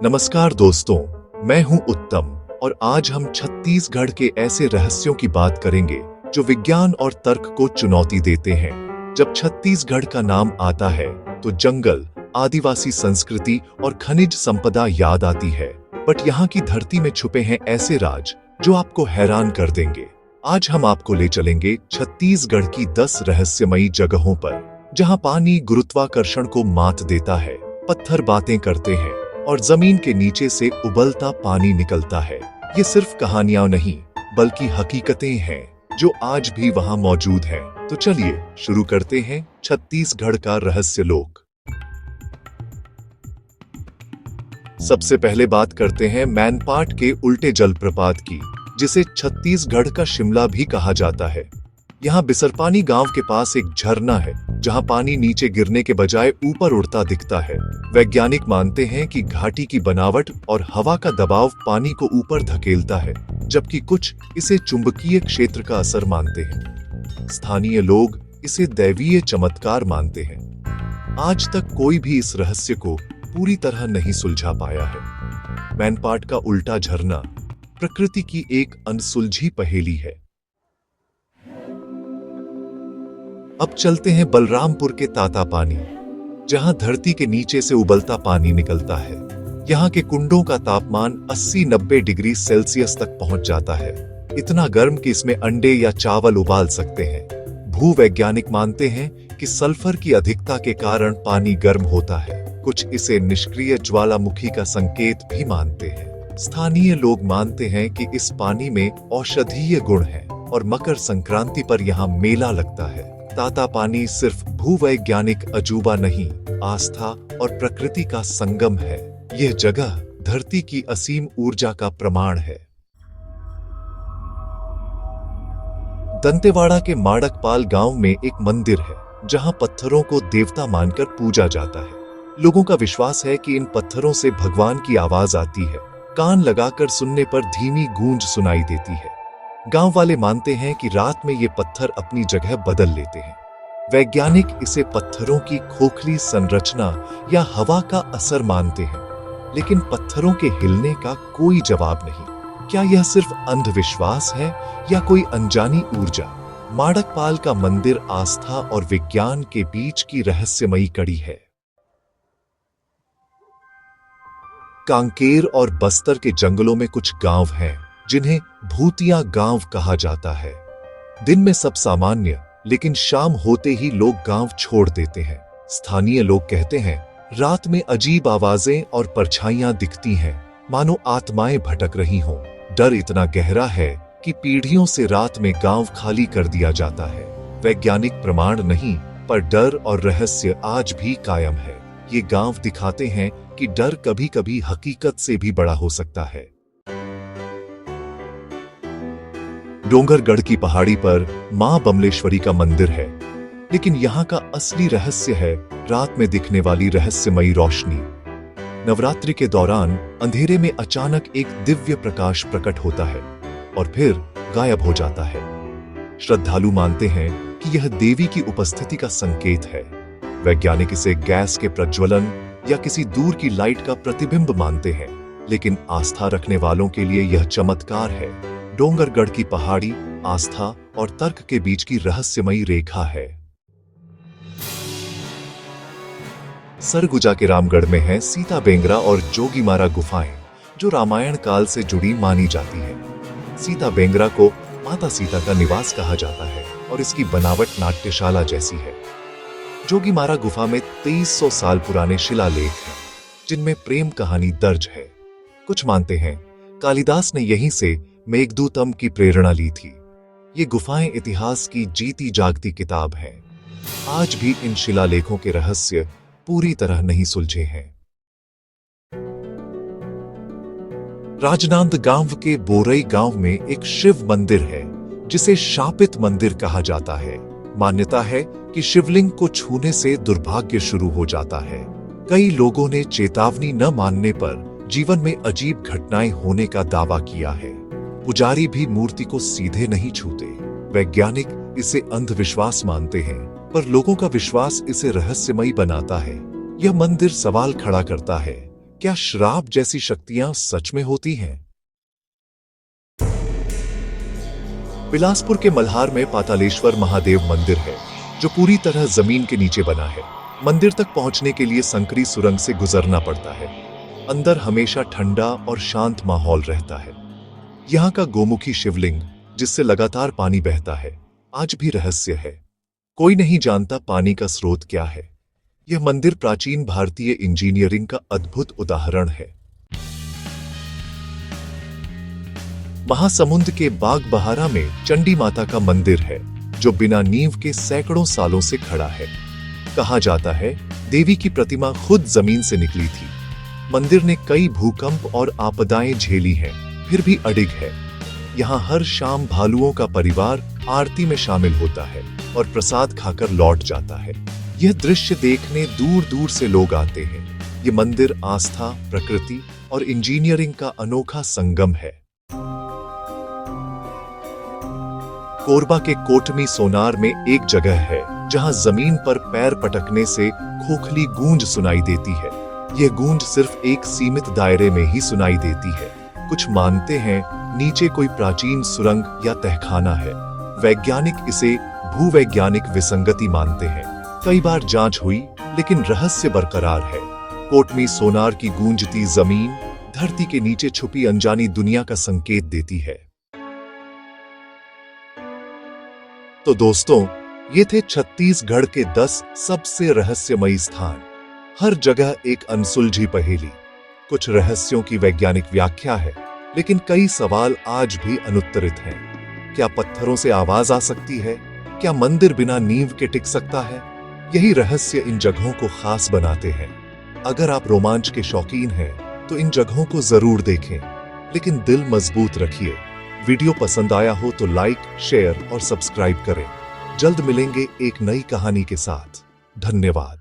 नमस्कार दोस्तों, मैं हूं उत्तम और आज हम छत्तीसगढ़ के ऐसे रहस्यों की बात करेंगे जो विज्ञान और तर्क को चुनौती देते हैं। जब छत्तीसगढ़ का नाम आता है तो जंगल, आदिवासी संस्कृति और खनिज संपदा याद आती है, बट यहाँ की धरती में छुपे हैं ऐसे राज जो आपको हैरान कर देंगे। आज हम आपको ले चलेंगे छत्तीसगढ़ की 10 रहस्यमयी जगहों पर, जहाँ पानी गुरुत्वाकर्षण को मात देता है, पत्थर बातें करते हैं और जमीन के नीचे से उबलता पानी निकलता है। ये सिर्फ कहानियां नहीं बल्कि हकीकतें हैं जो आज भी वहां मौजूद हैं। तो चलिए शुरू करते हैं छत्तीसगढ़ का रहस्य लोक। सबसे पहले बात करते हैं मैनपाट के उल्टे जलप्रपात की, जिसे छत्तीसगढ़ का शिमला भी कहा जाता है। यहाँ बिसरपानी गांव के पास एक झरना है जहां पानी नीचे गिरने के बजाय ऊपर उड़ता दिखता है। वैज्ञानिक मानते हैं कि घाटी की बनावट और हवा का दबाव पानी को ऊपर धकेलता है, जबकि कुछ इसे चुंबकीय क्षेत्र का असर मानते हैं। स्थानीय लोग इसे दैवीय चमत्कार मानते हैं। आज तक कोई भी इस रहस्य को पूरी तरह नहीं सुलझा पाया है। मैनपाट का उल्टा झरना प्रकृति की एक अनसुलझी पहेली है। अब चलते हैं बलरामपुर के तातापानी, जहां धरती के नीचे से उबलता पानी निकलता है। यहाँ के कुंडों का तापमान 80-90 डिग्री सेल्सियस तक पहुंच जाता है, इतना गर्म कि इसमें अंडे या चावल उबाल सकते हैं। भूवैज्ञानिक मानते हैं कि सल्फर की अधिकता के कारण पानी गर्म होता है। कुछ इसे निष्क्रिय ज्वालामुखी का संकेत भी मानते हैं। स्थानीय लोग मानते हैं कि इस पानी में औषधीय गुण है और मकर संक्रांति पर यहाँ मेला लगता है। तातापानी सिर्फ भूवैज्ञानिक अजूबा नहीं, आस्था और प्रकृति का संगम है। यह जगह धरती की असीम ऊर्जा का प्रमाण है। दंतेवाड़ा के माड़कपाल गांव में एक मंदिर है जहां पत्थरों को देवता मानकर पूजा जाता है। लोगों का विश्वास है कि इन पत्थरों से भगवान की आवाज आती है। कान लगाकर सुनने पर धीमी गूंज सुनाई देती है। गांव वाले मानते हैं कि रात में ये पत्थर अपनी जगह बदल लेते हैं। वैज्ञानिक इसे पत्थरों की खोखली संरचना या हवा का असर मानते हैं, लेकिन पत्थरों के हिलने का कोई जवाब नहीं। क्या यह सिर्फ अंधविश्वास है या कोई अनजानी ऊर्जा? माड़कपाल का मंदिर आस्था और विज्ञान के बीच की रहस्यमयी कड़ी है। कांकेर और बस्तर के जंगलों में कुछ गांव हैं जिन्हें भूतिया गांव कहा जाता है। दिन में सब सामान्य, लेकिन शाम होते ही लोग गांव छोड़ देते हैं। स्थानीय लोग कहते हैं रात में अजीब आवाजें और परछाइयां दिखती हैं, मानो आत्माएं भटक रही हों। डर इतना गहरा है कि पीढ़ियों से रात में गांव खाली कर दिया जाता है। वैज्ञानिक प्रमाण नहीं, पर डर और रहस्य आज भी कायम है। ये गांव दिखाते हैं कि डर कभी-कभी हकीकत से भी बड़ा हो सकता है। डोंगरगढ़ की पहाड़ी पर मां बमलेश्वरी का मंदिर है, लेकिन यहाँ का असली रहस्य है रात में दिखने वाली रहस्यमयी रोशनी। नवरात्रि के दौरान अंधेरे में अचानक एक दिव्य प्रकाश प्रकट होता है और फिर गायब हो जाता है। श्रद्धालु मानते हैं कि यह देवी की उपस्थिति का संकेत है। वैज्ञानिक इसे गैस के प्रज्वलन या किसी दूर की लाइट का प्रतिबिंब मानते हैं, लेकिन आस्था रखने वालों के लिए यह चमत्कार है। डोंगरगढ़ की पहाड़ी आस्था और तर्क के बीच की रहस्यमयी रेखा है। सरगुजा के रामगढ़ में है सीता बेंगरा और जोगीमारा गुफाएं, जो रामायण काल से जुड़ी मानी जाती है। सीता बेंगरा को माता सीता का निवास कहा जाता है और इसकी बनावट नाट्यशाला जैसी है। जोगीमारा गुफा में 2300 साल पुराने शिलालेख हैं, जिनमें प्रेम कहानी दर्ज है। कुछ मानते हैं कालिदास ने यहीं से मेघदूतम की प्रेरणा ली थी। ये गुफाएं इतिहास की जीती जागती किताब हैं। आज भी इन शिलालेखों के रहस्य पूरी तरह नहीं सुलझे हैं। राजनांदगांव के बोरई गांव में एक शिव मंदिर है, जिसे शापित मंदिर कहा जाता है। मान्यता है कि शिवलिंग को छूने से दुर्भाग्य शुरू हो जाता है। कई लोगों ने चेतावनी न मानने पर जीवन में अजीब घटनाएं होने का दावा किया है। पुजारी भी मूर्ति को सीधे नहीं छूते। वैज्ञानिक इसे अंधविश्वास मानते हैं, पर लोगों का विश्वास इसे रहस्यमयी बनाता है। यह मंदिर सवाल खड़ा करता है, क्या श्राप जैसी शक्तियां सच में होती हैं? बिलासपुर के मल्हार में पातालेश्वर महादेव मंदिर है, जो पूरी तरह जमीन के नीचे बना है। मंदिर तक पहुंचने के लिए संकरी सुरंग से गुजरना पड़ता है। अंदर हमेशा ठंडा और शांत माहौल रहता है। यहाँ का गोमुखी शिवलिंग, जिससे लगातार पानी बहता है, आज भी रहस्य है। कोई नहीं जानता पानी का स्रोत क्या है। यह मंदिर प्राचीन भारतीय इंजीनियरिंग का अद्भुत उदाहरण है। महासमुंद के बागबहारा में चंडी माता का मंदिर है, जो बिना नींव के सैकड़ों सालों से खड़ा है। कहा जाता है, देवी की प्रतिमा खुद जमीन से निकली थी। मंदिर ने कई भूकंप और आपदाएं झेली हैं, फिर भी अडिग है। यहाँ हर शाम भालुओं का परिवार आरती में शामिल होता है और प्रसाद खाकर लौट जाता है। यह दृश्य देखने दूर दूर से लोग आते हैं। ये मंदिर आस्था, प्रकृति और इंजीनियरिंग का अनोखा संगम है। कोरबा के कोटमी सोनार में एक जगह है जहां जमीन पर पैर पटकने से खोखली गूंज सुनाई देती है। यह गूंज सिर्फ एक सीमित दायरे में ही सुनाई देती है। कुछ मानते हैं नीचे कोई प्राचीन सुरंग या तहखाना है। वैज्ञानिक इसे भूवैज्ञानिक विसंगति मानते हैं। कई बार जांच हुई, लेकिन रहस्य बरकरार है। कोटमी सोनार की गूंजती जमीन धरती के नीचे छुपी अनजानी दुनिया का संकेत देती है। तो दोस्तों, ये थे छत्तीसगढ़ के 10 सबसे रहस्यमयी स्थान। हर जगह एक अनसुलझी पहेली। कुछ रहस्यों की वैज्ञानिक व्याख्या है, लेकिन कई सवाल आज भी अनुत्तरित हैं। क्या पत्थरों से आवाज आ सकती है? क्या मंदिर बिना नींव के टिक सकता है? यही रहस्य इन जगहों को खास बनाते हैं। अगर आप रोमांच के शौकीन हैं, तो इन जगहों को जरूर देखें, लेकिन दिल मजबूत रखिए। वीडियो पसंद आया हो तो लाइक, शेयर और सब्सक्राइब करें। जल्द मिलेंगे एक नई कहानी के साथ। धन्यवाद।